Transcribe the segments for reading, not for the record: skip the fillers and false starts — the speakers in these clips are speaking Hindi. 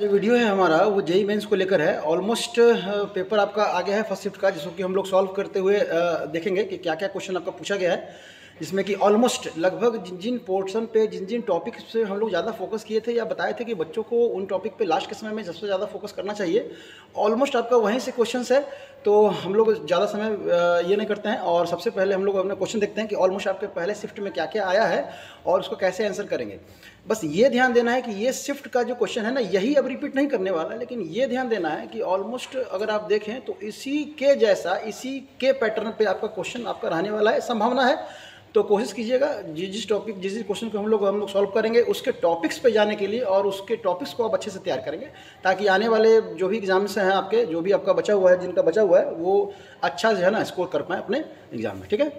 ये वीडियो है हमारा वो जेई मेंस को लेकर है। ऑलमोस्ट पेपर आपका आ गया है फर्स्ट शिफ्ट का, जिसको कि हम लोग सॉल्व करते हुए देखेंगे कि क्या क्या क्वेश्चन आपका पूछा गया है। जिसमें कि ऑलमोस्ट लगभग जिन जिन पोर्शन पे जिन जिन टॉपिक पे हम लोग ज़्यादा फोकस किए थे या बताए थे कि बच्चों को उन टॉपिक पे लास्ट के समय में सबसे ज़्यादा फोकस करना चाहिए, ऑलमोस्ट आपका वहीं से क्वेश्चंस है। तो हम लोग ज़्यादा समय ये नहीं करते हैं और सबसे पहले हम लोग अपने क्वेश्चन देखते हैं कि ऑलमोस्ट आपके पहले शिफ्ट में क्या क्या आया है और उसको कैसे आंसर करेंगे। बस ये ध्यान देना है कि ये शिफ्ट का जो क्वेश्चन है ना, यही अब रिपीट नहीं करने वाला है, लेकिन ये ध्यान देना है कि ऑलमोस्ट अगर आप देखें तो इसी के जैसा, इसी के पैटर्न पे आपका क्वेश्चन आपका रहने वाला है, संभावना है। तो कोशिश कीजिएगा जिस टॉपिक जिस क्वेश्चन को हम लोग सॉल्व करेंगे उसके टॉपिक्स पे जाने के लिए, और उसके टॉपिक्स को आप अच्छे से तैयार करेंगे ताकि आने वाले जो भी एग्जाम्स हैं आपके, जो भी आपका बचा हुआ है, जिनका बचा हुआ है, वो अच्छा जो है ना स्कोर कर पाएँ अपने एग्जाम में। ठीक है,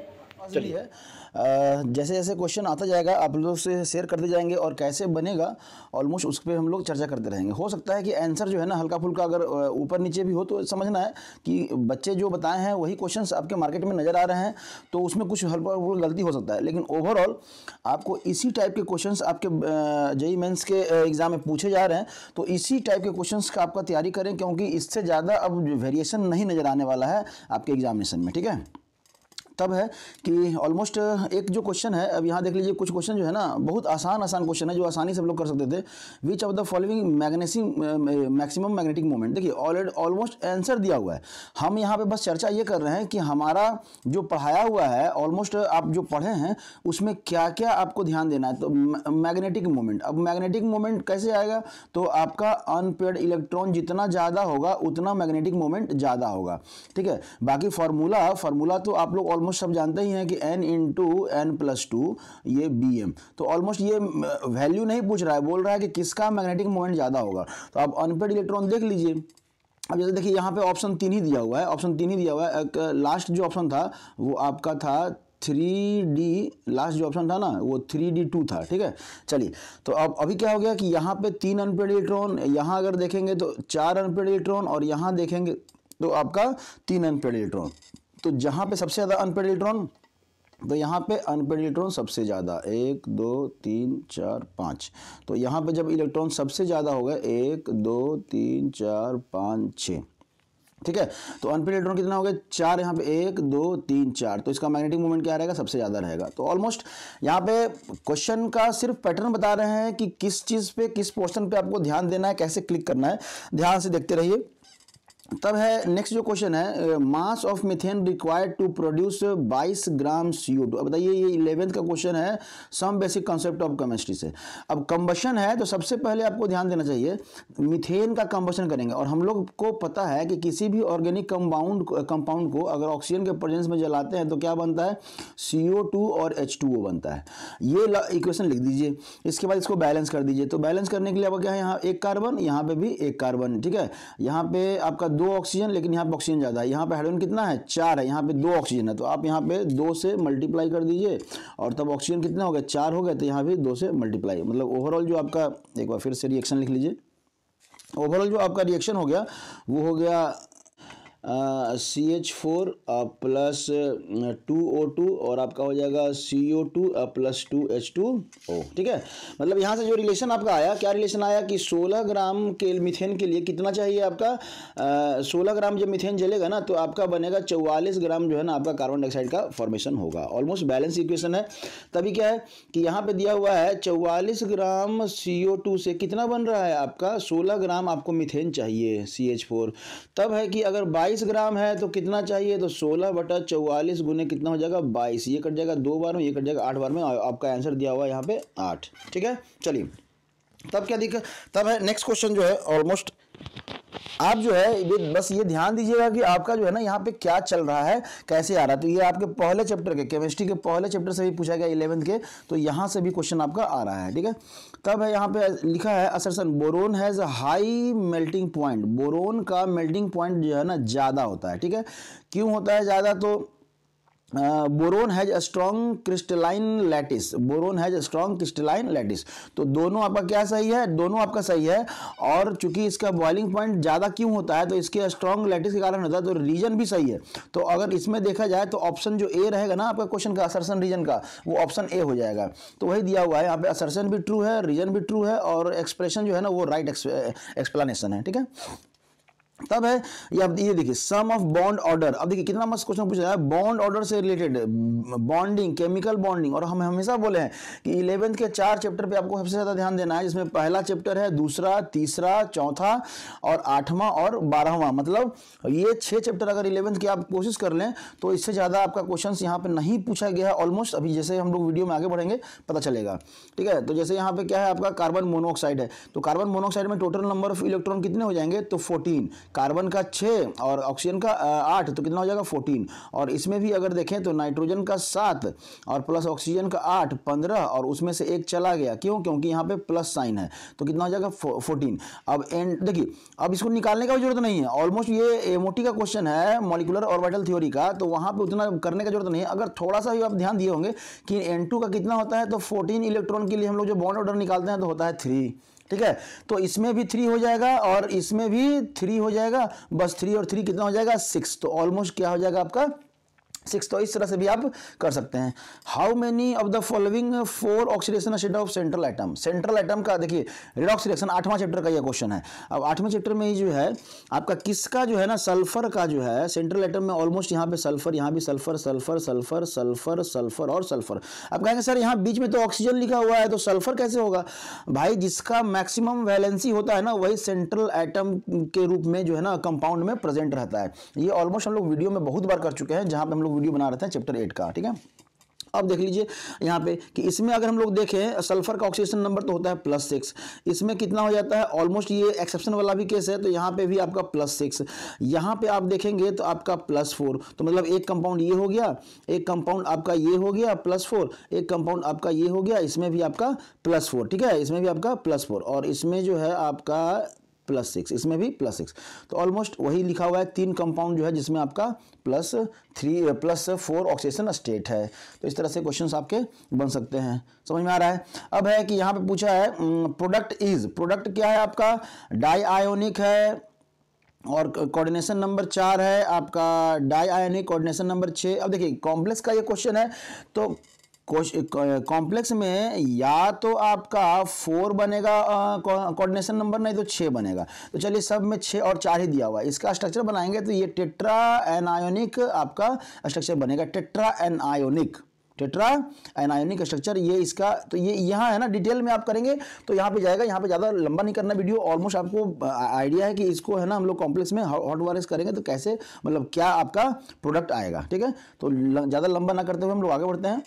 चलिए। है जैसे जैसे क्वेश्चन आता जाएगा आप लोग से शेयर करते जाएंगे और कैसे बनेगा ऑलमोस्ट उस पर हम लोग चर्चा करते रहेंगे। हो सकता है कि आंसर जो है ना हल्का फुल्का अगर ऊपर नीचे भी हो तो समझना है कि बच्चे जो बताए हैं वही क्वेश्चंस आपके मार्केट में नज़र आ रहे हैं, तो उसमें कुछ हल्का फुल्का गलती हो सकता है, लेकिन ओवरऑल आपको इसी टाइप के क्वेश्चंस आपके जेईई मेंस के एग्जाम में पूछे जा रहे हैं। तो इसी टाइप के क्वेश्चंस का आपका तैयारी करें, क्योंकि इससे ज़्यादा अब वेरिएशन नहीं नज़र आने वाला है आपके एग्जामिनेशन में। ठीक है, तब है कि ऑलमोस्ट एक जो क्वेश्चन है, अब यहाँ देख लीजिए, कुछ क्वेश्चन जो है ना बहुत आसान क्वेश्चन है जो आसानी से हम लोग कर सकते थे। Which of the following maximum magnetic moment, देखिए ऑलमोस्ट आंसर दिया हुआ है। हम यहाँ पे बस चर्चा ये कर रहे हैं कि हमारा जो पढ़ाया हुआ है, ऑलमोस्ट आप जो पढ़े हैं उसमें क्या क्या आपको ध्यान देना है। तो मैग्नेटिक मोमेंट, अब मैग्नेटिक मोमेंट कैसे आएगा, तो आपका अनपेयर्ड इलेक्ट्रॉन जितना ज़्यादा होगा उतना मैग्नेटिक मोमेंट ज़्यादा होगा। ठीक है, बाकी फार्मूला तो आप लोग ऑलमोस्ट सब जानते ही हैं कि n इंटू n+2 ये bm। तो ऑलमोस्ट ये वैल्यू नहीं पूछ रहा है, बोल रहा है कि किसका मैग्नेटिक मोमेंट ज़्यादा होगा। तो आप अनपेयर्ड इलेक्ट्रॉन देख लीजिए। अब जैसे देखिए यहाँ पे ऑप्शन 3 ही दिया हुआ है, लास्ट जो ऑप्शन था वो आपका था 3D, लास्ट जो ऑप्शन था ना वो 3D2 था। ठीक है, चलिए, तो अब अभी क्या हो गया कि यहाँ पे 3 अनपेयर्ड इलेक्ट्रॉन, यहाँ अगर देखेंगे तो 4 अनपेयर्ड इलेक्ट्रॉन, और यहाँ देखेंगे तो आपका 3 अनपेयर्ड इलेक्ट्रॉन। तो जहाँ पे सबसे ज़्यादा अनपेयर्ड इलेक्ट्रॉन, तो यहाँ पे अनपेयर्ड इलेक्ट्रॉन सबसे ज़्यादा 1 2 3 4 5। तो यहाँ पे जब इलेक्ट्रॉन सबसे ज़्यादा हो गए 1 2 3 4 5 6। ठीक है, तो अनपेयर्ड इलेक्ट्रॉन कितना हो गया 4, यहाँ पे 1 2 3 4। तो इसका मैग्नेटिक मोमेंट क्या रहेगा, सबसे ज़्यादा रहेगा। तो ऑलमोस्ट यहाँ पे क्वेश्चन का सिर्फ पैटर्न बता रहे हैं कि किस चीज़ पे, किस पोर्शन पे आपको ध्यान देना है, कैसे क्लिक करना है, ध्यान से देखते रहिए। तब है नेक्स्ट जो क्वेश्चन है, mass of methane required to produce 22 gram CO2। अब बताइए, ये 11th का क्वेश्चन है some basic concept of chemistry से। अब कंबशन है तो सबसे पहले आपको ध्यान देना चाहिए, मीथेन का कंबशन करेंगे, और हम लोग को पता है कि किसी भी ऑर्गेनिक कंपाउंड को अगर ऑक्सीजन के प्रेजेंस में जलाते हैं तो क्या बनता है, CO2 और H2O बनता है। ये इक्वेशन लिख दीजिए, इसके बाद इसको बैलेंस कर दीजिए। तो बैलेंस करने के लिए आपका क्या है, यहाँ एक कार्बन, यहाँ पे भी एक कार्बन। ठीक है, यहाँ पे आपका 2 ऑक्सीजन, लेकिन यहाँ पे ऑक्सीजन ज़्यादा है। यहाँ पे हाइड्रोजन कितना है, 4 है, यहाँ पे 2 ऑक्सीजन है। तो आप यहाँ पे 2 से मल्टीप्लाई कर दीजिए, और तब ऑक्सीजन कितना हो गया, 4 हो गए, तो यहाँ भी 2 से मल्टीप्लाई, मतलब ओवरऑल जो आपका, एक बार फिर से रिएक्शन लिख लीजिए। ओवरऑल जो आपका रिएक्शन हो गया वो हो गया CH4 प्लस 2O2, और आपका हो जाएगा CO2 प्लस 2H2O। ठीक है, मतलब यहाँ से जो रिलेशन आपका आया, क्या रिलेशन आया कि 16 ग्राम के मीथेन के लिए कितना चाहिए आपका, 16 ग्राम जब मीथेन जलेगा ना तो आपका बनेगा 44 ग्राम जो है ना आपका कार्बन डाइऑक्साइड का फॉर्मेशन होगा। ऑलमोस्ट बैलेंस इक्वेशन है। तभी क्या है कि यहाँ पे दिया हुआ है 44 ग्राम CO2 से कितना बन रहा है आपका, 16 ग्राम आपको मीथेन चाहिए CH4। तब है कि अगर 22 ग्राम है तो कितना चाहिए, तो 16/44 गुने कितना हो जाएगा, 22। ये कट जाएगा 2 बार में, ये कट जाएगा 8 बार में, आपका आंसर दिया हुआ है यहाँ पे 8। ठीक है, चलिए, तब क्या दिक्कत, तब है नेक्स्ट क्वेश्चन जो है, ऑलमोस्ट आप जो है बस ये ध्यान दीजिएगा कि आपका जो है ना यहाँ पे क्या चल रहा है, कैसे आ रहा है। तो ये आपके पहले चैप्टर के, केमिस्ट्री के पहले चैप्टर से भी पूछा गया 11th के, तो यहाँ से भी क्वेश्चन आपका आ रहा है। ठीक है, तब है यहाँ पे लिखा है assertion boron has high melting point. Boron का मेल्टिंग पॉइंट जो है ना ज़्यादा होता है। ठीक है, क्यों होता है ज़्यादा, तो boron has a strong crystalline lattice, boron has a strong crystalline lattice. तो दोनों आपका क्या सही है, दोनों आपका सही है। और चूंकि इसका बॉइलिंग पॉइंट ज़्यादा क्यों होता है, तो इसके स्ट्रॉन्ग लैटिस के कारण होता है, तो रीजन भी सही है। तो अगर इसमें देखा जाए तो ऑप्शन जो ए रहेगा ना आपका क्वेश्चन का, असर्शन रीजन का, वो ऑप्शन ए हो जाएगा। तो वही दिया हुआ है यहाँ पे, असर्शन भी ट्रू है, रीजन भी ट्रू है, और एक्सप्रेशन जो है ना वो राइट एक्सप्लेनेशन है। ठीक है, तब है ये देखिए सम ऑफ बॉन्ड ऑर्डर। अब देखिए कितना मस्त क्वेश्चन पूछा है, बॉन्ड ऑर्डर से रिलेटेड, बॉन्डिंग, केमिकल बॉन्डिंग। और हम हमेशा बोले हैं कि 11th के 4 चैप्टर पे आपको सबसे ज्यादा ध्यान देना है, जिसमें पहला चैप्टर है, दूसरा, तीसरा, चौथा और 8वां और 12वां। मतलब ये 6 चैप्टर अगर 11th के आप कोशिश कर लें तो इससे ज्यादा आपका क्वेश्चन यहाँ पे नहीं पूछा गया है ऑलमोस्ट। अभी जैसे हम लोग वीडियो में आगे बढ़ेंगे पता चलेगा। ठीक है, तो जैसे यहाँ पे क्या है आपका कार्बन मोनोऑक्साइड है, तो कार्बन मोनोऑक्साइड में टोटल नंबर ऑफ इलेक्ट्रॉन कितने हो जाएंगे, तो 14। कार्बन का 6 और ऑक्सीजन का 8, तो कितना हो जाएगा 14। और इसमें भी अगर देखें तो नाइट्रोजन का 7 और प्लस ऑक्सीजन का 8, 15, और उसमें से एक चला गया, क्यों, क्योंकि यहाँ पे प्लस साइन है, तो कितना हो जाएगा 14। अब एंड देखिए, अब इसको निकालने का भी जरूरत नहीं है, ऑलमोस्ट ये एमओटी का क्वेश्चन है, मॉलिक्यूलर ऑर्बिटल थ्योरी का, तो वहां पे उतना करने का जरूरत नहीं है। अगर थोड़ा सा भी आप ध्यान दिए होंगे कि N2 का कितना होता है, तो 14 इलेक्ट्रॉन के लिए हम लोग जो बॉन्ड ऑर्डर निकालते हैं तो होता है 3। ठीक है, तो इसमें भी 3 हो जाएगा और इसमें भी 3 हो जाएगा, बस 3 और 3 कितना हो जाएगा 6। तो ऑलमोस्ट क्या हो जाएगा आपका 6। तो इस तरह से भी आप कर सकते हैं। How many of the following 4 oxidation state of central atom. Central atom का देखिए रेडॉक्स रिएक्शन 8वां चैप्टर का ये क्वेश्चन है। अब 8वें चैप्टर में ही जो है आपका किसका जो है ना, सल्फर का जो है सेंट्रल एटम में ऑलमोस्ट यहाँ पे सल्फर, यहाँ भी sulphur, sulphur, sulphur, sulphur, sulphur और सल्फर। अब कहेंगे सर यहाँ बीच में तो ऑक्सीजन लिखा हुआ है, तो सल्फर कैसे होगा भाई? जिसका मैक्सिमम वैलेंसी होता है ना वही सेंट्रल एटम के रूप में जो है ना कंपाउंड में प्रेजेंट रहता है। ये ऑलमोस्ट हम लोग वीडियो में बहुत बार कर चुके हैं, जहां पे हम लोग वीडियो बना रहे थे चैप्टर 8 का। ठीक है, अब देख लीजिए यहाँ पे कि इसमें अगर हम लोग देखें सल्फर का ऑक्सीडेशन नंबर तो होता है +6। इसमें कितना हो जाता है, ऑलमोस्ट ये एक्सेप्शन वाला भी केस है, तो यहाँ पे भी आपका +6। यहाँ पे आप देखेंगे तो आपका +4। तो मतलब एक कंपाउंड ये हो गया, एक कंपाउंड आपका ये हो गया +4, एक कंपाउंड आपका ये हो गया, इसमें भी आपका +4। ठीक है, इसमें भी आपका +4 और इसमें जो है आपका +6, इसमें भी +6। तो ऑलमोस्ट वही लिखा हुआ है, 3 कंपाउंड जो है जिसमें आपका +4 ऑक्सीडेशन स्टेट है। तो इस तरह से क्वेश्चंस आपके बन सकते हैं, समझ में आ रहा है। अब है कि यहाँ पे पूछा है प्रोडक्ट इज, प्रोडक्ट क्या है आपका, डाई आयोनिक है और कोऑर्डिनेशन नंबर 4 है आपका, डाई आयोनिक कोऑर्डिनेशन नंबर 6। अब देखिए कॉम्प्लेक्स का ये क्वेश्चन है, तो कॉम्प्लेक्स में या तो आपका 4 बनेगा कोऑर्डिनेशन नंबर, नहीं तो 6 बनेगा। तो चलिए सब में 6 और 4 ही दिया हुआ है, इसका स्ट्रक्चर बनाएंगे तो ये टेट्रा एनायोनिक आपका स्ट्रक्चर बनेगा, tetra anionic, tetra anionic structure ये इसका। तो ये यहाँ है ना, डिटेल में आप करेंगे तो यहाँ पे जाएगा, यहाँ पे ज़्यादा लंबा नहीं करना वीडियो, ऑलमोस्ट आपको आइडिया है कि इसको है ना हम लोग कॉम्प्लेक्स में हॉट वायरस करेंगे तो कैसे, मतलब क्या आपका प्रोडक्ट आएगा। ठीक है, तो ज़्यादा लंबा ना करते हुए हम लोग आगे बढ़ते हैं।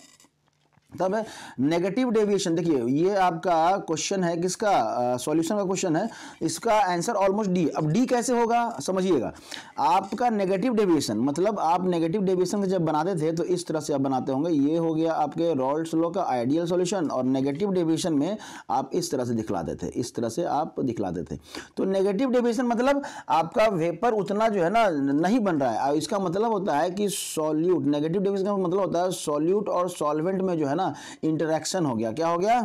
तब है नेगेटिव डेविएशन। देखिए ये आपका क्वेश्चन है किसका, सॉल्यूशन का क्वेश्चन है, इसका आंसर ऑलमोस्ट डी। अब डी कैसे होगा समझिएगा, आपका नेगेटिव डेविएशन मतलब आप नेगेटिव डेविएशन जब बनाते थे तो इस तरह से आप बनाते होंगे, ये हो गया आपके रॉल्ड्स लॉ का आइडियल सॉल्यूशन, और नेगेटिव डेविएशन में आप इस तरह से दिखलाते थे, इस तरह से आप दिखलाते थे। तो नेगेटिव डेविएशन मतलब आपका वेपर उतना जो है ना नहीं बन रहा है, इसका मतलब होता है कि सॉल्यूट, नेगेटिव डेविएशन का मतलब होता है सॉल्यूट और सॉल्वेंट में जो है ना इंटरैक्शन हो गया, क्या हो गया,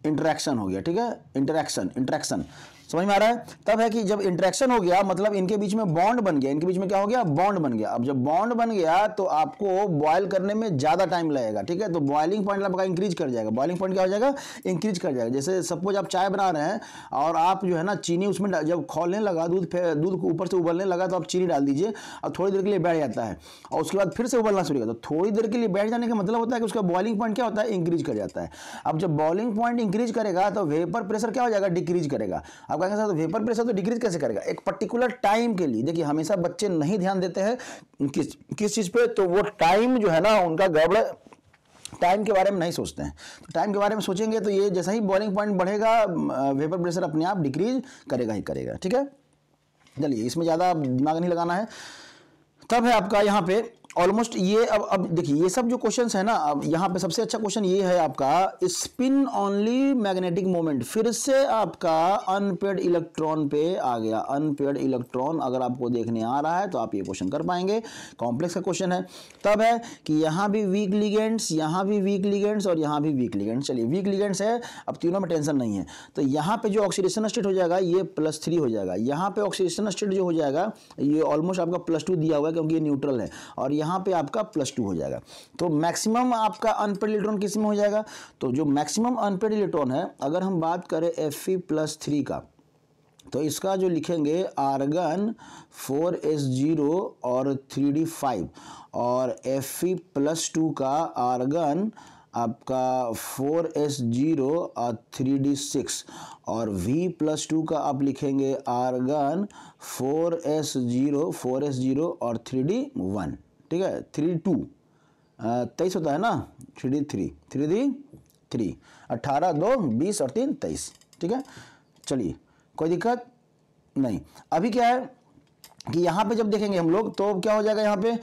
इंटरैक्शन हो गया। ठीक है, इंटरैक्शन समझ में आ रहा है। तब है कि जब इंटरेक्शन हो गया मतलब इनके बीच में बॉन्ड बन गया, इनके बीच में क्या हो गया, बॉन्ड बन गया। अब जब बॉन्ड बन गया तो आपको बॉयल करने में ज्यादा टाइम लगेगा। ठीक है, तो बॉइलिंग पॉइंट आपका इंक्रीज कर जाएगा, बॉइलिंग पॉइंट क्या हो जाएगा, इंक्रीज कर जाएगा। जैसे सपोज आप चाय बना रहे हैं और आप जो है ना चीनी उसमें जब खौलने लगा, दूध को ऊपर से उबलने लगा तो आप चीनी डाल दीजिए और थोड़ी देर के लिए बैठ जाता है और उसके बाद फिर से उबलना शुरू होगा। तो थोड़ी देर के लिए बैठ जाने का मतलब होता है कि उसका बॉइलिंग पॉइंट क्या होता है, इंक्रीज कर जाता है। अब जब बॉइलिंग पॉइंट इंक्रीज करेगा तो वेपर प्रेशर क्या हो जाएगा, डिक्रीज करेगा। आप कहेंगे सर वेपर प्रेशर तो डिक्रीज कैसे करेगा, एक पर्टिकुलर टाइम के लिए। देखिए हमेशा बच्चे नहीं ध्यान देते हैं किस चीज पे, तो वो टाइम जो है ना उनका गड़बड़, टाइम के बारे में नहीं सोचते हैं। तो टाइम के बारे में सोचेंगे तो ये जैसा ही बॉइलिंग पॉइंट बढ़ेगा वेपर प्रेशर अपने आप डिक्रीज करेगा ही करेगा। ठीक है, चलिए इसमें ज़्यादा दिमाग नहीं लगाना है। तब है आपका यहाँ पे ऑलमोस्ट ये अब देखिए ये सब जो क्वेश्चंस है ना, अब यहाँ पे सबसे अच्छा क्वेश्चन ये है आपका स्पिन ओनली मैग्नेटिक मोमेंट, फिर से आपका अनपेयर्ड इलेक्ट्रॉन पे आ गया। अनपेयर्ड इलेक्ट्रॉन अगर आपको देखने आ रहा है तो आप ये क्वेश्चन कर पाएंगे, कॉम्प्लेक्स का क्वेश्चन है। तब है कि यहाँ भी वीक लिगेंड्स, यहाँ भी वीक लिगेंड्स और यहाँ भी वीक लिगेंड्स। चलिए वीक लिगेंड्स है, अब तीनों में टेंशन नहीं है। तो यहाँ पे जो ऑक्सीडेशन स्टेट हो जाएगा ये +3 हो जाएगा, यहाँ पे ऑक्सीडेशन स्टेट जो हो जाएगा ये ऑलमोस्ट आपका +2 दिया हुआ है क्योंकि ये न्यूट्रल है, और यहाँ पे आपका +2 हो जाएगा। तो मैक्सिमम आपका अनपेयर्ड इलेक्ट्रॉन किस में हो जाएगा, तो जो मैक्सिमम अनपेयर्ड इलेक्ट्रॉन है अगर हम बात करें Fe+3 का, तो इसका जो लिखेंगे आर्गन 4s0 और 3d5, और Fe+2 का आर्गन आपका 4s0 और 3d6, और V+2 का आप लिखेंगे आर्गन 4s0 और 3d1, ठीक है, 3d2 23 होता है ना, 3d3 18 2 20 और 3 23, ठीक है। चलिए कोई दिक्कत नहीं। अभी क्या है कि यहाँ पे जब देखेंगे हम लोग तो क्या हो जाएगा, यहाँ पे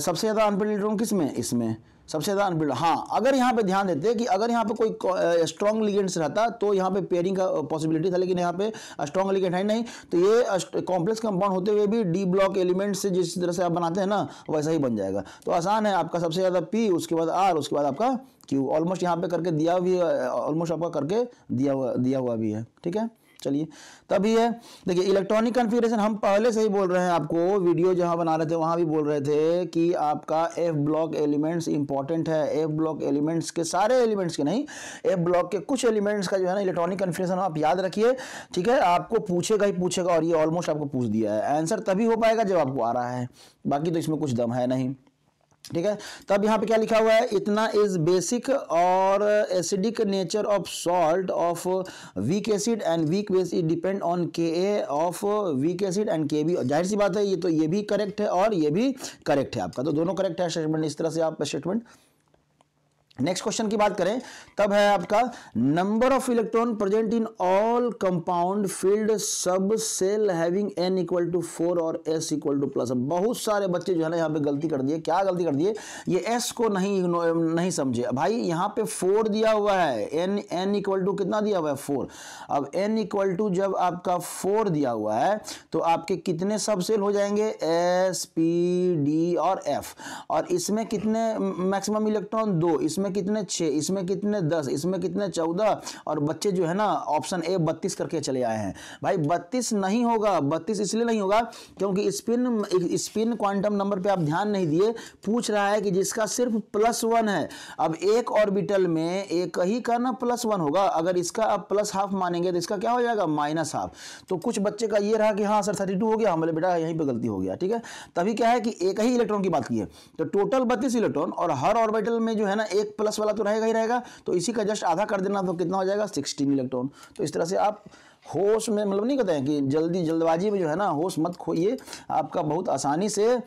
सबसे ज़्यादा अनपेयर्ड इलेक्ट्रॉन किस में, इसमें सबसे ज़्यादा अनपेयर्ड। हाँ, अगर यहाँ पे ध्यान देते कि अगर यहाँ पे कोई स्ट्रॉन्ग लिगेंड्स रहता तो यहाँ पे पेयरिंग का पॉसिबिलिटी था, लेकिन यहाँ पे स्ट्रॉन्ग लिगेंड है नहीं, तो ये कॉम्प्लेक्स कंपाउंड होते हुए भी डी ब्लॉक एलिमेंट्स से जिस तरह से आप बनाते हैं ना वैसा ही बन जाएगा। तो आसान है, आपका सबसे ज़्यादा P, उसके बाद R, उसके बाद आपका Q। ऑलमोस्ट यहाँ पे करके दिया भी, ऑलमोस्ट आपका करके दिया हुआ भी है, ठीक है। चलिए तभी है, देखिए इलेक्ट्रॉनिक कन्फिगरेशन हम पहले से ही बोल रहे हैं आपको, वीडियो जहां बना रहे थे वहां भी बोल रहे थे कि आपका F ब्लॉक एलिमेंट्स इंपॉर्टेंट है। F ब्लॉक एलिमेंट्स के सारे एलिमेंट्स के नहीं, F ब्लॉक के कुछ एलिमेंट्स का जो है ना इलेक्ट्रॉनिक कन्फिगरेशन आप याद रखिए, ठीक है। आपको पूछेगा ही पूछेगा, और ये ऑलमोस्ट आपको पूछ दिया है। आंसर तभी हो पाएगा जब आपको आ रहा है, बाकी तो इसमें कुछ दम है नहीं, ठीक है। तब यहाँ पे क्या लिखा हुआ है, इतना इज बेसिक और acidic nature of salt of weak acid and weak base depend on Ka of weak acid and Kb। जाहिर सी बात है, ये तो ये भी करेक्ट है और ये भी करेक्ट है आपका, तो दोनों करेक्ट है स्टेटमेंट। इस तरह से आप स्टेटमेंट। नेक्स्ट क्वेश्चन की बात करें तब है आपका number of electron present in all compound field सब सेल हैविंग n = 4 और s = +। बहुत सारे बच्चे जो है ना यहाँ पे गलती कर दिए। क्या गलती कर दिए, ये s को नहीं समझे भाई। यहाँ पे 4 दिया हुआ है, n = कितना दिया हुआ है 4। अब n = जब आपका 4 दिया हुआ है तो आपके कितने सब सेल हो जाएंगे, s p d और f। और इसमें कितने मैक्सिमम इलेक्ट्रॉन 2, इसमें कितने 6, इसमें कितने 10, इसमें कितने 14। और बच्चे जो है ना ऑप्शन ए 32 करके चले आए हैं। भाई 32 नहीं होगा, 32 इसलिए नहीं होगा क्योंकि स्पिन क्वांटम नंबर पे आप ध्यान नहीं दिए। पूछ रहा है कि जिसका सिर्फ +1 है। अब एक ऑर्बिटल में एक ही का ना +1 होगा, अगर इसका आप +½ मानेंगे तो इसका क्या हो जाएगा -½ तो कुछ बच्चे का ये रहा कि हाँ सर 32 हो गया, हमारे बेटा यहीं पे गलती हो गया, ठीक है। तभी क्या है कि एक ही इलेक्ट्रॉन की बात की है, तो टोटल 32 इलेक्ट्रॉन, और हर ऑर्बिटल में जो है ना एक प्लस वाला तो रहेगा ही रहेगा, तो इसी का जस्ट आधा कर देना तो कितना हो जाएगा 16 इलेक्ट्रॉन। तो इस तरह से आप होश में, मतलब नहीं कहते हैं कि जल्दबाजी में जो है ना होश मत खोइए, आपका बहुत आसानी से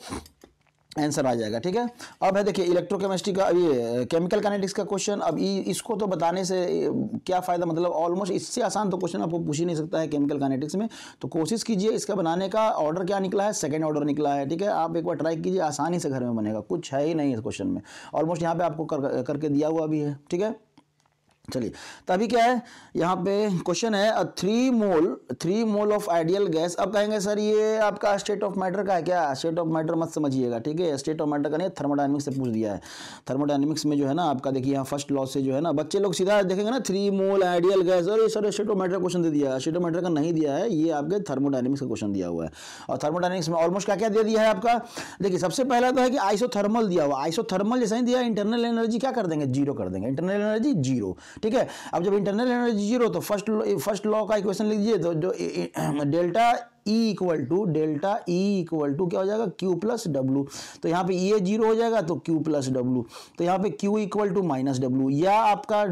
आंसर आ जाएगा, ठीक है। अब है देखिए इलेक्ट्रोकेमिस्ट्री का, ये केमिकल काइनेटिक्स का क्वेश्चन। अब इसको तो बताने से क्या फ़ायदा, मतलब ऑलमोस्ट इससे आसान तो क्वेश्चन आपको पूछ ही नहीं सकता है केमिकल काइनेटिक्स में। तो कोशिश कीजिए, इसका बनाने का ऑर्डर क्या निकला है, सेकंड ऑर्डर निकला है, ठीक है। आप एक बार ट्राई कीजिए, आसानी से घर में बनेगा, कुछ है ही नहीं इस क्वेश्चन में। ऑलमोस्ट यहाँ पर आपको करके दिया हुआ भी है, ठीक है। चलिए तभी क्या है, यहाँ पे क्वेश्चन है 3 मोल ऑफ आइडियल गैस। अब कहेंगे सर ये आपका स्टेट ऑफ मैटर का है क्या, स्टेट ऑफ मैटर मत समझिएगा, ठीक है। स्टेट ऑफ मैटर का नहीं, थर्मोडायनेमिक्स से पूछ दिया है। थर्मोडायनेमिक्स में जो है ना आपका देखिए यहाँ फर्स्ट लॉ से जो है ना बच्चे लोग सीधा देखेंगे ना 3 मोल आइडियल गैस, और ये sir state of matter question दे दिया है। स्टेट ऑफ मैटर का नहीं दिया है, ये आपके थर्मोडायनेमिक्स का क्वेश्चन दिया हुआ है। और थर्मोडायनेमिक्स में ऑलमोस्ट क्या क्या दे दिया है आपका, देखिए सबसे पहला तो है कि आइसोथर्मल दिया हुआ। आइसोथर्मल जैसा ही दिया, इंटरनल एनर्जी क्या कर देंगे, 0 कर देंगे, इंटरनल एनर्जी 0, ठीक है। अब जब इंटरनल एनर्जी 0 तो फर्स्ट लॉ का इक्वेशन लिख दीजिए, तो जो डेल्टा ई इक्वल टू क्या हो जाएगा, Q + W। तो यहाँ पे ये 0 हो जाएगा तो Q + W, तो यहाँ पे Q = -W, या आपका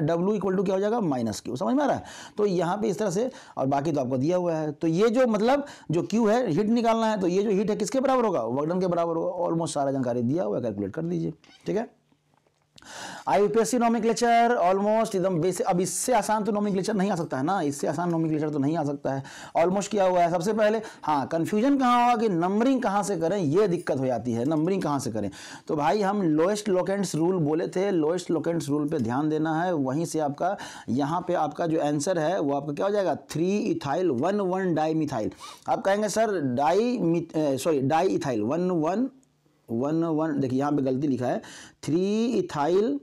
W इक्वल टू क्या हो जाएगा -Q। समझ में आ रहा है। तो यहाँ पे इस तरह से, और बाकी तो आपको दिया हुआ है। तो ये जो मतलब जो Q है हीट निकालना है, तो ये जो हीट है किसके बराबर होगा, वर्क डन के बराबर होगा। ऑलमोस्ट सारा जानकारी दिया हुआ है, कैलकुलेट कर दीजिए, ठीक है। आईयूपीएससी नोमेनक्लेचर ऑलमोस्ट एकदम बेसिक। अब इससे आसान तो नोमेनक्लेचर नहीं आ सकता है ना, इससे आसान नोमेनक्लेचर तो नहीं आ सकता है। ऑलमोस्ट किया हुआ है। सबसे पहले हाँ कंफ्यूजन कहाँ होगा कि नंबरिंग कहाँ से करें, ये दिक्कत हो जाती है, नंबरिंग कहाँ से करें। तो भाई हम लोएस्ट लोकेंट्स रूल बोले थे, लोएस्ट लोकेंट्स रूल पे ध्यान देना है। वहीं से आपका यहाँ पे आपका जो आंसर है वो आपका क्या हो जाएगा, 3 इथाइल 1 डाई मिथाइल। आप कहेंगे सर डाई इथाइल 1 देखिए यहाँ पे गलती लिखा है, 3 इथाइल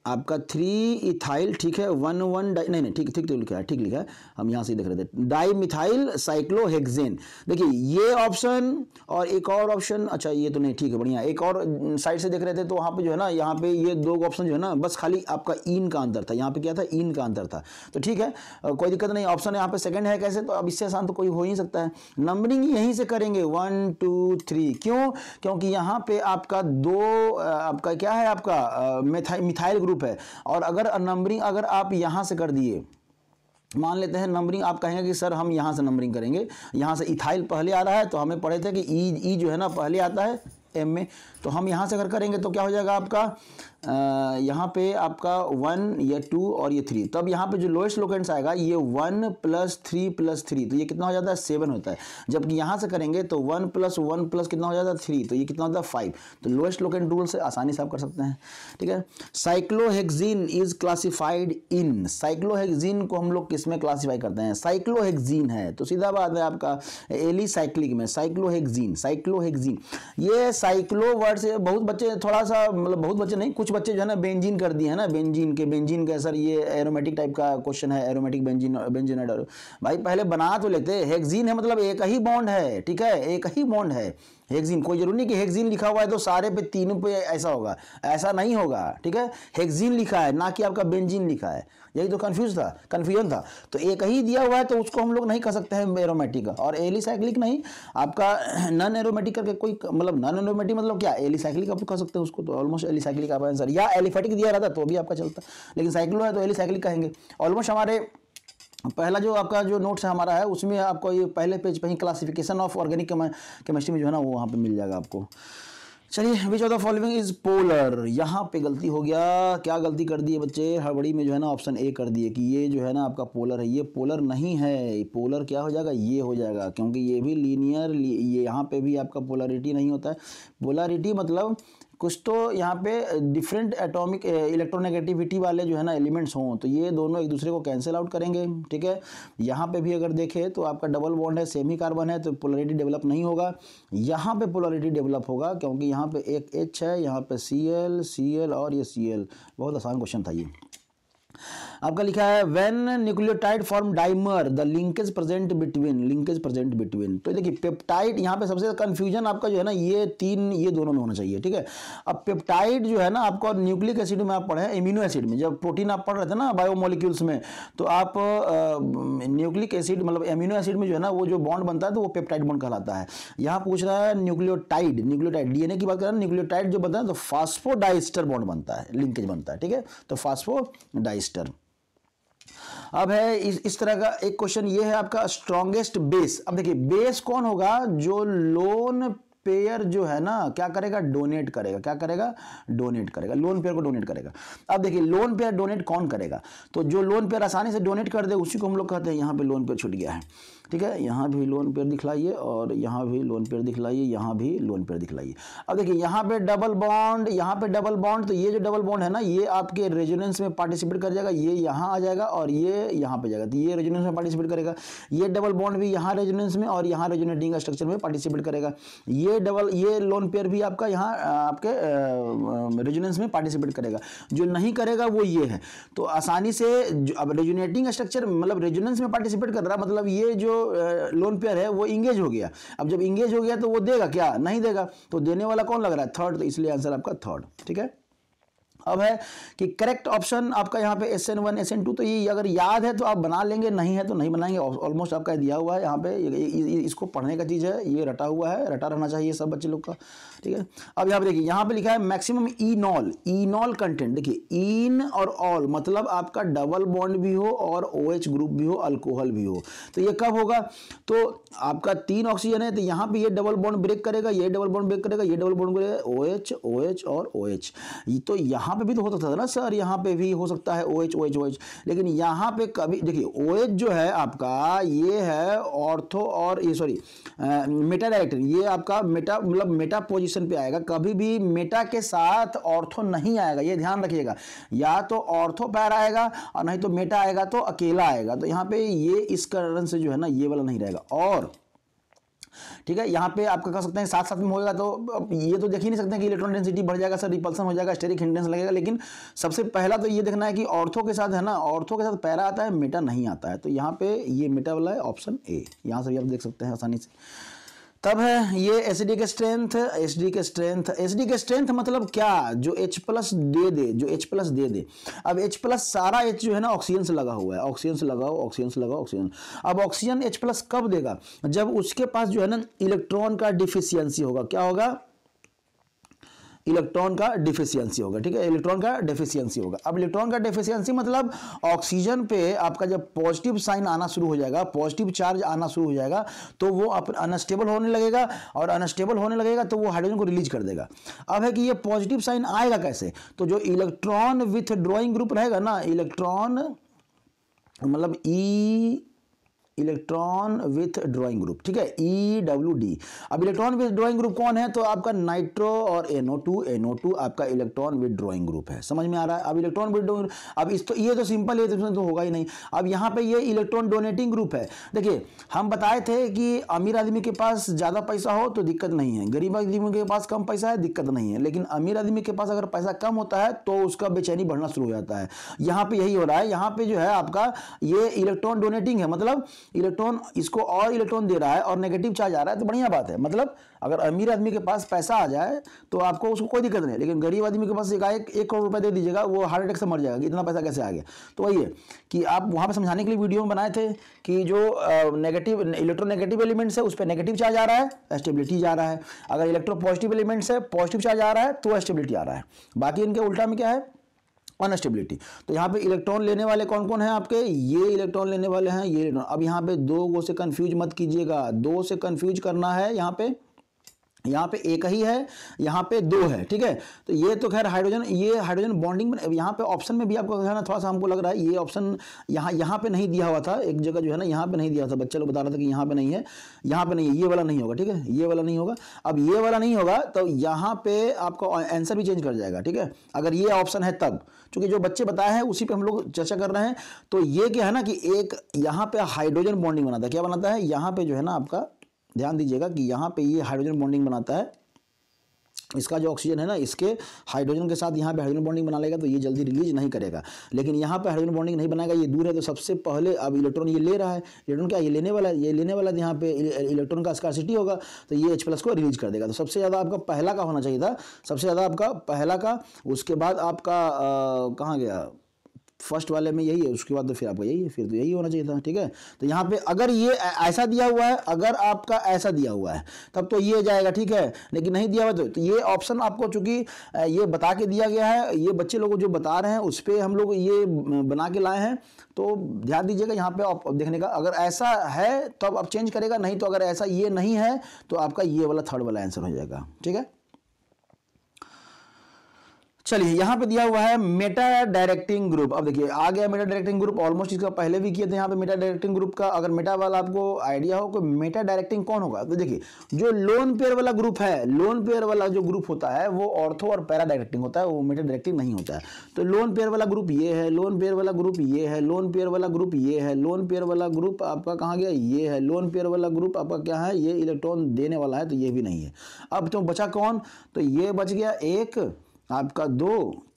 आपका 3 इथाइल, ठीक है, 1 डाई, नहीं ठीक ठीक लिखा है, ठीक लिखा है, हम यहाँ से देख रहे थे, डाई मिथाइल साइक्लोहेक्सेन। देखिए ये ऑप्शन और एक और ऑप्शन, अच्छा ये तो नहीं, ठीक है बढ़िया, एक और साइड से देख रहे थे तो वहाँ पे जो है ना, यहाँ पे ये 2 ऑप्शन जो है ना बस खाली आपका इन का अंतर था, यहाँ पे क्या था, इन का अंतर था। तो ठीक है कोई दिक्कत नहीं, ऑप्शन यहाँ पे सेकंड है कैसे, तो अब इससे आसान तो कोई हो ही नहीं सकता है। नंबरिंग यहीं से करेंगे 1 2 3, क्यों, क्योंकि यहाँ पे आपका 2 आपका क्या है, आपका मिथाइल ग्रुप है। और अगर नंबरिंग अगर आप यहां से कर दिए, मान लेते हैं नंबरिंग आप कहेंगे कि सर हम यहां से नंबरिंग करेंगे, यहां से इथाइल पहले आ रहा है तो हमें पढ़े थे कि ई जो है ना पहले आता है एम में, तो हम यहां से अगर करेंगे तो क्या हो जाएगा आपका यहाँ पे आपका 1 ये 2 और ये 3, तब यहाँ पे जो लोएस्ट लोकेंट्स आएगा ये 1 + 3 + 3, तो ये कितना हो जाता है 7 होता है। जबकि यहाँ से करेंगे तो 1 + 1 + कितना हो जाता है 3, तो ये कितना होता है 5। तो लोएस्ट लोकेंट रूल से आसानी से आप कर सकते हैं, ठीक है। Cyclohexene is classified in, cyclohexene को हम लोग किस में क्लासीफाई करते हैं, साइक्लोहेक्सीन है तो सीधा बात है आपका एलिसाइक्लिक में साइक्लोहेक्सीन। ये साइक्लो वर्ड से बहुत बच्चे थोड़ा सा, मतलब बहुत बच्चे नहीं, कुछ बच्चे जो है ना बेंजीन कर दिए हैं ना, बेंजीन के सर ये एरोमेटिक टाइप का क्वेश्चन है, एरोमेटिक बेंजीन। भाई पहले बना तो लेते, हेक्सीन है मतलब एक ही बॉन्ड है, ठीक है, एक ही बॉन्ड है हेक्सीन। कोई जरूरी नहीं कि हेक्सीन लिखा हुआ है तो सारे पे तीनों पे ऐसा होगा, ऐसा नहीं होगा, ठीक है। हेक्सीन लिखा है ना कि आपका बेंजीन लिखा है, यही तो कंफ्यूजन था। तो एक ही दिया हुआ है तो उसको हम लोग नहीं कर सकते हैं एरोमेटिक, और एलिसाइक्लिक नहीं, आपका नॉन एरोमेटिक करके कोई, मतलब नॉन एरोमेटिक मतलब क्या, एलिसाइक्लिक आप कर सकते हैं उसको, तो ऑलमोस्ट एलिसाइक्लिक आपका आंसर, या एलिफेटिक दिया रहता तो भी आपका चलता, लेकिन साइक्लो है तो एलिसाइक्लिक कहेंगे। ऑलमोस्ट हमारे पहला जो आपका जो नोट्स है हमारा है उसमें आपको ये पहले पेज पे ही क्लासिफिकेशन ऑफ ऑर्गेनिक केमिस्ट्री में जो है ना वो वहाँ पे मिल जाएगा आपको। चलिए, which of the following is polar, यहाँ पे गलती हो गया, क्या गलती कर दी है बच्चे, हड़बड़ी में जो है ना ऑप्शन ए कर दिए कि ये जो है ना आपका पोलर है, ये पोलर नहीं है, पोलर क्या हो जाएगा, ये हो जाएगा, क्योंकि ये भी लीनियर, ये यहाँ पे भी आपका पोलरिटी नहीं होता है। पोलरिटी मतलब कुछ तो यहाँ पे डिफरेंट एटॉमिक इलेक्ट्रोनेगेटिविटी वाले जो है ना एलिमेंट्स हों तो ये दोनों एक दूसरे को कैंसिल आउट करेंगे, ठीक है। यहाँ पे भी अगर देखें तो आपका डबल बॉन्ड है, सेमी कार्बन है, तो पोलरिटी डेवलप नहीं होगा। यहाँ पे पोलरिटी डेवलप होगा क्योंकि यहाँ पे एक H है, यहाँ पे Cl और ये Cl। बहुत आसान क्वेश्चन था ये। आपका लिखा है when nucleotide form dimer the linkage present between. तो देखिए पेप्टाइड, यहाँ पे सबसे ज्यादा कंफ्यूजन आपका जो है ना ये दोनों में होना चाहिए, ठीक है। अब पेप्टाइड जो है ना आपको न्यूक्लिक एसिड में आप पढ़े, इम्यूनो एसिड में जब प्रोटीन आप पढ़ रहे थे ना बायोमोलिक्यूल्स में, तो आप न्यूक्लिक एसिड मतलब एमिनो एसिड में जो है ना वो जो बॉन्ड बनता है तो वो पेप्टाइड बॉन्ड कहलाता है। यहाँ पूछ रहा है न्यूक्लियोटाइड डीएनए की बात कर रहा है, न्यूक्लियोटाइड जो बनता है तो फास्फोडाइस्टर बॉन्ड बनता है, लिंकेज बनता है, ठीक है, तो फास्फोडाइस्टर। अब है इस तरह का एक क्वेश्चन, ये है आपका स्ट्रॉन्गेस्ट बेस। अब देखिए बेस कौन होगा, जो लोन पेयर जो है ना क्या करेगा, डोनेट करेगा, क्या करेगा, डोनेट करेगा, लोन पेयर को डोनेट करेगा। अब देखिए लोन पेयर डोनेट कौन करेगा, तो जो लोन पेयर आसानी से डोनेट कर दे उसी को हम लोग कहते हैं, यहाँ पे लोन पेयर छूट गया है, ठीक है। यहाँ भी लोन पेयर दिखलाइए और यहाँ भी लोन पेयर दिखलाइए, यहाँ भी लोन पेयर दिखलाइए। अब देखिए यहाँ पे डबल बॉन्ड, यहाँ पे डबल बॉन्ड, तो ये जो डबल बॉन्ड है ना ये आपके रेजोनेंस में पार्टिसिपेट कर जाएगा, ये यहाँ आ जाएगा और ये यहाँ पे जाएगा, तो ये रेजोनेंस में पार्टिसिपेट करेगा। ये डबल बॉन्ड भी यहाँ रेजोनेंस में और यहाँ रेजोनेटिंग स्ट्रक्चर में पार्टिसिपेट करेगा। ये लोन पेयर भी आपका यहाँ आपके रेजोनेंस में पार्टिसिपेट करेगा। जो नहीं करेगा वो ये है। तो आसानी से अब रेजोनेटिंग स्ट्रक्चर मतलब रेजोनेंस में पार्टिसिपेट कर रहा, मतलब ये जो लोन पेयर है वो इंगेज हो गया। अब जब इंगेज हो गया तो वो देगा क्या, नहीं देगा, तो देने वाला कौन लग रहा है, थर्ड, तो इसलिए आंसर आपका थर्ड, ठीक है। अब है कि करेक्ट ऑप्शन आपका यहाँ पे SN1 SN2, तो ये अगर याद है तो आप बना लेंगे, नहीं है तो नहीं बनाएंगे। ऑलमोस्ट आपका दिया हुआ है यहाँ पे, इसको पढ़ने का चीज़ है, ये रटा हुआ है, रटा रहना चाहिए सब बच्चे लोग का, ठीक है। अब यहाँ पे देखिए, यहाँ पे लिखा है मैक्सिमम इनॉल कंटेंट। देखिए इन और ऑल मतलब आपका डबल बॉन्ड भी हो और OH ग्रुप भी हो, अल्कोहल भी हो, तो ये कब होगा? तो आपका 3 ऑक्सीजन है तो यहाँ पे ये डबल बॉन्ड ब्रेक करेगा, ये डबल बॉन्ड ब्रेक करेगा, ये डबल बॉन्ड करेगा, OH OH और OH। तो यहाँ पे भी तो हो सकता था ना सर, यहाँ पे भी हो सकता है OH OH OH, लेकिन यहाँ पे कभी देखिए OH जो है आपका ये है ऑर्थो और ये सॉरी मेटा डायरेक्टिंग, ये आपका मेटा मतलब मेटा पोजीशन पे आएगा, कभी भी मेटा के साथ ऑर्थो नहीं आएगा, ये ध्यान रखिएगा। या तो ऑर्थो पैर आएगा और नहीं तो मेटा आएगा तो अकेला आएगा, तो यहाँ पे ये इस कारण से जो है ना ये वाला नहीं रहेगा। और ठीक है, यहाँ पे आपका कह सकते हैं साथ साथ में होगा, तो ये तो देख ही नहीं सकते हैं कि इलेक्ट्रॉन डेंसिटी बढ़ जाएगा सर, रिपल्सन हो जाएगा, स्टेरिक हिंड्रेंस लगेगा, लेकिन सबसे पहला तो ये देखना है कि ऑर्थो के साथ है ना, ऑर्थो के साथ पैरा आता है, मेटा नहीं आता है, तो यहाँ पे ये मेटा वाला है ऑप्शन ए, यहाँ से भी आप देख सकते हैं आसानी से। तब है ये एसिडिक स्ट्रेंथ, एसिडिक स्ट्रेंथ मतलब क्या? जो H+ दे दे, जो H+ दे दे। अब H+ सारा H जो है ना ऑक्सीजन से लगा हुआ है, ऑक्सीजन से लगाओ, ऑक्सीजन से लगाओ, ऑक्सीजन। अब ऑक्सीजन H+ कब देगा? जब उसके पास जो है ना इलेक्ट्रॉन का डिफिशियंसी होगा। क्या होगा? इलेक्ट्रॉन का डिफिशियंसी होगा, ठीक है, इलेक्ट्रॉन का डिफिशियंसी होगा। अब इलेक्ट्रॉन का डिफिशियंसी मतलब ऑक्सीजन पे आपका जब पॉजिटिव साइन आना शुरू हो जाएगा, पॉजिटिव चार्ज आना शुरू हो जाएगा, तो वो अनस्टेबल होने लगेगा, और अनस्टेबल होने लगेगा तो वो हाइड्रोजन को रिलीज कर देगा। अब है कि ये पॉजिटिव साइन आएगा कैसे? तो जो इलेक्ट्रॉन विथ ड्रॉइंग ग्रुप रहेगा ना, इलेक्ट्रॉन मतलब इलेक्ट्रॉन विथ ड्रॉइंग ग्रुप, ठीक है, EWD। अब इलेक्ट्रॉन विथ ड्रॉइंग ग्रुप कौन है? तो आपका नाइट्रो और NO2 आपका इलेक्ट्रॉन विथ ड्रॉइंग ग्रुप है, समझ में आ रहा है? अब इलेक्ट्रॉन विथ ड्रॉइंग, अब इस तो ये तो सिंपल है, तो होगा ही नहीं। अब यहाँ पे ये इलेक्ट्रॉन डोनेटिंग ग्रुप है। देखिए हम बताए थे कि अमीर आदमी के पास ज़्यादा पैसा हो तो दिक्कत नहीं है, गरीब आदमी के पास कम पैसा है दिक्कत नहीं है, लेकिन अमीर आदमी के पास अगर पैसा कम होता है तो उसका बेचैनी बढ़ना शुरू हो जाता है। यहाँ पे यही हो रहा है, यहाँ पे जो है आपका ये इलेक्ट्रॉन डोनेटिंग है, मतलब इलेक्ट्रॉन इसको और इलेक्ट्रॉन दे रहा है और नेगेटिव चार्ज आ रहा है, तो बढ़िया बात है। मतलब अगर अमीर आदमी के पास पैसा आ जाए तो आपको उसको कोई दिक्कत नहीं, लेकिन गरीब आदमी के पास एक करोड़ रुपए दे दीजिएगा, वो हार्ट अटैक से मर जाएगा कि इतना पैसा कैसे आ गया। तो वही है कि आप वहां पर समझाने के लिए वीडियो में बनाए थे कि जो नेगेटिव इलेक्ट्रोनेगेटिव एलिमेंट्स है उस पर नेगेटिव चार्ज आ रहा है, स्टेबिलिटी जा रहा है। अगर इलेक्ट्रो पॉजिटिव एलिमेंट्स है, पॉजिटिव चार्ज आ रहा है तो स्टेबिलिटी आ रहा है। बाकी इनके उल्टा में क्या है? अनस्टेबिलिटी। तो यहाँ पे इलेक्ट्रॉन लेने वाले कौन कौन हैं आपके? ये इलेक्ट्रॉन लेने वाले हैं, ये इलेक्ट्रॉन। अब यहाँ पे 2 से कंफ्यूज मत कीजिएगा, 2 से कंफ्यूज करना है। यहाँ पे एक ही है, यहाँ पे 2 है, ठीक है। तो ये तो खैर हाइड्रोजन, ये हाइड्रोजन बॉन्डिंग में यहाँ पे ऑप्शन में भी आपको है ना, थोड़ा सा हमको लग रहा है ये ऑप्शन यहाँ पे नहीं दिया हुआ था, एक जगह जो है ना यहाँ पे नहीं दिया था, बच्चे लोग बता रहे थे कि यहाँ पे नहीं है, यहाँ पे नहीं है, ये वाला नहीं होगा, ठीक है, ये वाला नहीं होगा। अब ये वाला नहीं होगा तो यहाँ पे आपका आंसर भी चेंज कर जाएगा, ठीक है, अगर ये ऑप्शन है तब, क्योंकि जो बच्चे बताए हैं उसी पे हम लोग चर्चा कर रहे हैं। तो ये क्या है ना कि एक यहाँ पे हाइड्रोजन बॉन्डिंग बनाता है, क्या बनाता है? यहाँ पे जो है ना आपका ध्यान दीजिएगा कि यहाँ पे ये हाइड्रोजन बॉन्डिंग बनाता है, इसका जो ऑक्सीजन है ना इसके हाइड्रोजन के साथ यहाँ पे हाइड्रोजन बॉन्डिंग बना लेगा तो ये जल्दी रिलीज नहीं करेगा। लेकिन यहाँ पे हाइड्रोजन बॉन्डिंग नहीं बनाएगा, ये दूर है, तो सबसे पहले अब इलेक्ट्रॉन ये ले रहा है, इलेक्ट्रॉन क्या ये लेने वाला है, ये लेने वाला है, यहाँ पे इलेक्ट्रॉन का स्कार्सिटी होगा तो ये H+ को रिलीज कर देगा। तो सबसे ज़्यादा आपका पहला का होना चाहिए था, सबसे ज़्यादा आपका पहला का, उसके बाद आपका कहाँ गया, फर्स्ट वाले में यही है, उसके बाद तो फिर आपका यही है, फिर तो यही होना चाहिए था, ठीक है। तो यहाँ पे अगर ये ऐसा दिया हुआ है, अगर आपका ऐसा दिया हुआ है तब तो ये जाएगा, ठीक है, लेकिन नहीं दिया हुआ तो ये ऑप्शन आपको चूंकि ये बता के दिया गया है, ये बच्चे लोग जो बता रहे हैं उस पर हम लोग ये बना के लाए हैं, तो ध्यान दीजिएगा यहाँ पे आप देखने का, अगर ऐसा है तो आप चेंज करेगा, नहीं तो अगर ऐसा ये नहीं है तो आपका ये वाला थर्ड वाला आंसर हो जाएगा, ठीक है। चलिए यहाँ पे दिया हुआ है मेटा डायरेक्टिंग ग्रुप। अब देखिए आ गया मेटा डायरेक्टिंग ग्रुप, ऑलमोस्ट इसका पहले भी किए थे यहाँ पे मेटा डायरेक्टिंग ग्रुप का। अगर मेटा वाला आपको आइडिया हो कि मेटा डायरेक्टिंग कौन होगा, तो देखिए जो लोन पेयर वाला ग्रुप है, लोन पेयर वाला जो ग्रुप होता है वो ऑर्थो और पैरा डायरेक्टिंग होता है, वो मेटा डायरेक्टिंग नहीं होता है। तो लोन पेयर वाला ग्रुप ये है, लोन पेयर वाला ग्रुप ये है, लोन पेयर वाला ग्रुप ये है, लोन पेयर वाला ग्रुप आपका कहाँ गया, ये है, लोन पेयर वाला ग्रुप आपका क्या है, ये इलेक्ट्रॉन देने वाला है, तो ये भी नहीं है। अब तो बचा कौन, तो ये बच गया एक आपका, 2,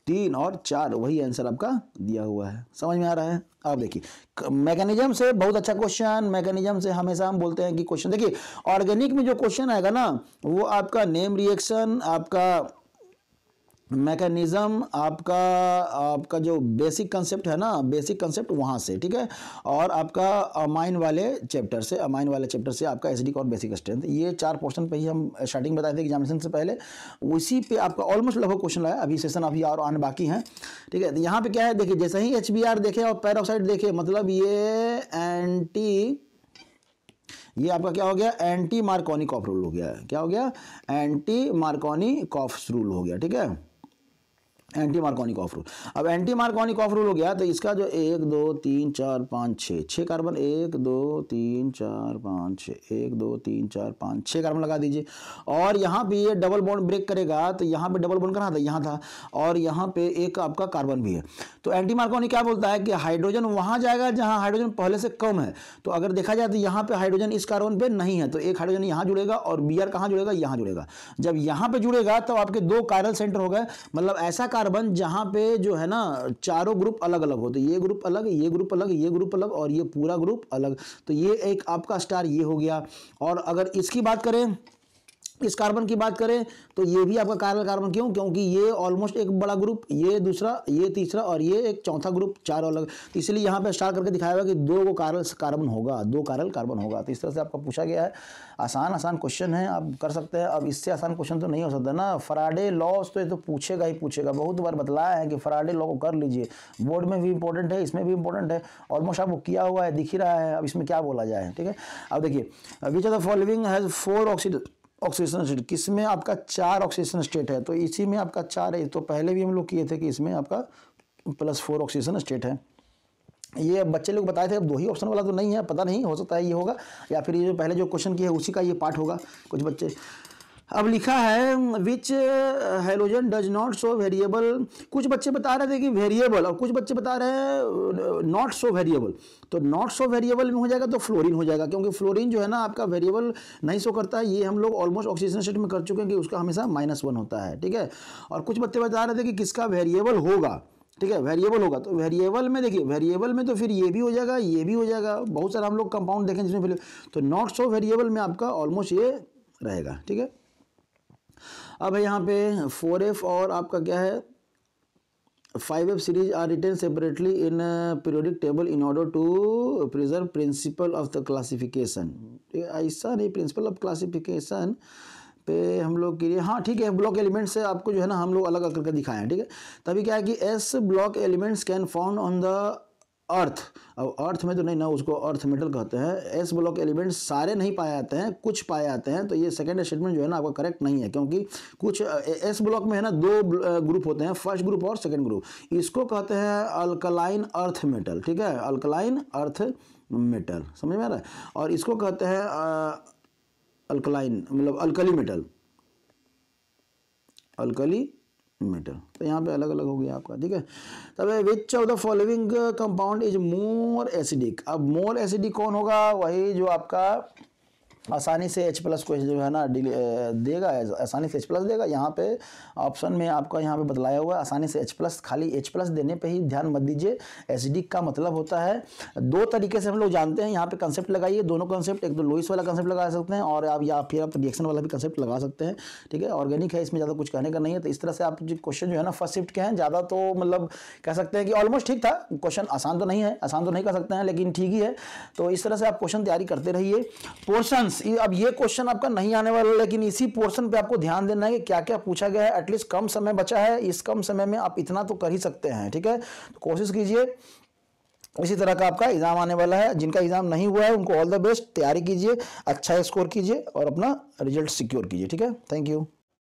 3 और 4, वही आंसर आपका दिया हुआ है। समझ में आ रहा है? आप देखिए मैकेनिज्म से बहुत अच्छा क्वेश्चन, मैकेनिज्म से हमेशा हम बोलते हैं कि क्वेश्चन देखिए ऑर्गेनिक में जो क्वेश्चन आएगा ना वो आपका नेम रिएक्शन, आपका मैकेनिज्म आपका जो बेसिक कंसेप्ट है ना, बेसिक कंसेप्ट वहाँ से, ठीक है। और आपका अमाइन वाले चैप्टर से आपका एसिडिक और बेसिक स्ट्रेंथ, ये 4 पोर्शन पे ही हम स्टार्टिंग बताए थे एग्जामिनेशन से पहले, उसी पे आपका ऑलमोस्ट लगभग क्वेश्चन आया। अभी सेशन अभी और आने बाकी हैं, ठीक है। तो यहाँ पे क्या है, देखिए जैसे ही HBr देखे और पेरोक्साइड देखे, मतलब ये आपका क्या हो गया, एंटी मार्कोनिकॉफ रूल हो गया। क्या हो गया, एंटी मार्कोनिकॉफ रूल हो गया, ठीक है, एंटी मार्कोनिकॉफ रूल। अब एंटी मार्कोनिकॉफ रूल हो गया तो इसका जो 1 2 3 4 5 6 कार्बन, 1 2 3 4 5 6, 1 2 3 4 5 6 कार्बन लगा दीजिए। और यहाँ पे ये डबल बॉन्ड ब्रेक करेगा तो यहाँ पे डबल बॉन्ड कहाँ था, यहाँ था, और यहाँ पे एक आपका कार्बन भी है। तो एंटी मार्कोनी क्या बोलता है कि हाइड्रोजन वहाँ जाएगा जहाँ हाइड्रोजन पहले से कम है। तो अगर देखा जाए तो यहाँ पे हाइड्रोजन इस कार्बन पे नहीं है, तो एक हाइड्रोजन यहाँ जुड़ेगा और Br कहाँ जुड़ेगा, यहाँ जुड़ेगा। जब यहाँ पे जुड़ेगा तो आपके 2 कायरल सेंटर हो गए, मतलब ऐसा कार्बन जहां पे जो है ना चारों ग्रुप अलग अलग होते, ये ग्रुप अलग, ये ग्रुप अलग, ये ग्रुप अलग और ये पूरा ग्रुप अलग। तो ये एक आपका स्टार ये हो गया। और अगर इसकी बात करें, इस कार्बन की बात करें तो ये भी आपका कायरल कार्बन, क्यों, क्योंकि ये ऑलमोस्ट एक बड़ा ग्रुप, ये दूसरा, ये तीसरा और ये एक चौथा ग्रुप, 4 अलग। तो इसलिए यहाँ पे स्टार करके दिखाया हुआ कि 2 कायरल कार्बन होगा, 2 कायरल कार्बन होगा। तो इस तरह से आपका पूछा गया है। आसान क्वेश्चन है, आप कर सकते हैं। अब इससे आसान क्वेश्चन तो नहीं हो सकता ना। फराडे लॉस तो ये तो पूछेगा ही पूछेगा, बहुत बार बतलाया है कि फराडे लॉ को कर लीजिए, बोर्ड में भी इंपॉर्टेंट है, इसमें भी इंपॉर्टेंट है, ऑलमोस्ट आपको किया हुआ है, दिख ही रहा है। अब इसमें क्या बोला जाए, ठीक है। अब देखिए, which of the following has 4 oxidation state, किसमें आपका 4 ऑक्सीडेशन स्टेट है, तो इसी में आपका 4 है। तो पहले भी हम लोग किए थे कि इसमें आपका +4 ऑक्सीडेशन स्टेट है। ये बच्चे लोग बताए थे, अब 2 ही ऑप्शन वाला तो नहीं है, पता नहीं, हो सकता है ये होगा या फिर ये जो पहले जो क्वेश्चन किया है उसी का ये पार्ट होगा कुछ बच्चे। अब लिखा है विच halogen does not show variable, कुछ बच्चे बता रहे थे कि वेरिएबल और कुछ बच्चे बता रहे हैं नॉट शो वेरिएबल। तो नॉट शो वेरिएबल में हो जाएगा तो फ्लोरीन हो जाएगा, क्योंकि फ्लोरीन जो है ना आपका वेरिएबल नहीं शो करता है। ये हम लोग ऑलमोस्ट ऑक्सीजन स्टेट में कर चुके हैं कि उसका हमेशा -1 होता है, ठीक है। और कुछ बच्चे बता रहे थे कि किसका वेरिएबल होगा, ठीक है, वेरिएबल होगा। तो वेरिएबल में देखिए, वेरिएबल में तो फिर ये भी हो जाएगा, ये भी हो जाएगा, बहुत सारा हम लोग कंपाउंड देखें जिसमें, तो नॉट शो वेरिएबल में आपका ऑलमोस्ट ये रहेगा, ठीक है। अब है यहाँ पे 4F और आपका क्या है 5F series are written separately in periodic table in order to preserve principle of the classification. ऐसा नहीं, प्रिंसिपल ऑफ क्लासिफिकेशन पे हम लोग के लिए, हाँ ठीक है, ब्लॉक एलिमेंट से आपको जो है ना हम लोग अलग अलग करके दिखाए हैं, ठीक है। तभी क्या है कि S block elements can found on the earth. अब अर्थ में तो नहीं ना, उसको अर्थ मेटल कहते हैं। S ब्लॉक एलिमेंट्स सारे नहीं पाए जाते हैं, कुछ पाए जाते हैं। तो ये सेकंड स्टेटमेंट जो है ना आपका करेक्ट नहीं है, क्योंकि कुछ S ब्लॉक में है ना 2 ग्रुप होते हैं, फर्स्ट ग्रुप और सेकंड ग्रुप। इसको कहते हैं अल्कलाइन अर्थ मेटल, ठीक है, अल्कलाइन अर्थ मेटल, समझ में आ रहा है। और इसको कहते हैं अल्कलाइन, मतलब अल्कली मेटल, अल्कली मेटल। तो यहाँ पे अलग अलग हो गया आपका, ठीक है। तब which of the following compound is more acidic. अब मोर एसिडिक कौन होगा, वही जो आपका आसानी से H+ को जो है ना देगा, आसानी से H+ देगा। यहाँ पे ऑप्शन में आपका यहाँ पे बतलाया हुआ है आसानी से H+, खाली H+ देने पे ही ध्यान मत दीजिए। एसिडिक का मतलब होता है 2 तरीके से हम लोग जानते हैं। यहाँ पे कंसेप्ट लगाइए, दोनों कंसेप्ट, एक तो लोइस वाला कंसेप्ट लगा सकते हैं और आप या फिर आप रिएक्शन वाला भी कंसेप्ट लगा सकते हैं, ठीक है। ऑर्गेनिक है, इसमें ज़्यादा कुछ कहने का नहीं है। तो इस तरह से आप जो क्वेश्चन जो है ना फर्स्ट शिफ्ट के हैं, ज़्यादा तो मतलब कह सकते हैं कि ऑलमोस्ट ठीक था क्वेश्चन। आसान तो नहीं है, आसान तो नहीं कर सकते हैं, लेकिन ठीक ही है। तो इस तरह से आप क्वेश्चन तैयारी करते रहिए। पोर्शन, अब ये क्वेश्चन आपका नहीं आने वाला, लेकिन इसी पोर्शन पे आपको ध्यान देना है कि क्या क्या पूछा गया है। एटलीस्ट कम समय बचा है, इस कम समय में आप इतना तो कर ही सकते हैं, ठीक है। तो कोशिश कीजिए। इसी तरह का आपका एग्जाम आने वाला है। जिनका एग्जाम नहीं हुआ है उनको ऑल द बेस्ट, तैयारी कीजिए, अच्छा स्कोर कीजिए और अपना रिजल्ट सिक्योर कीजिए, ठीक है। Thank you.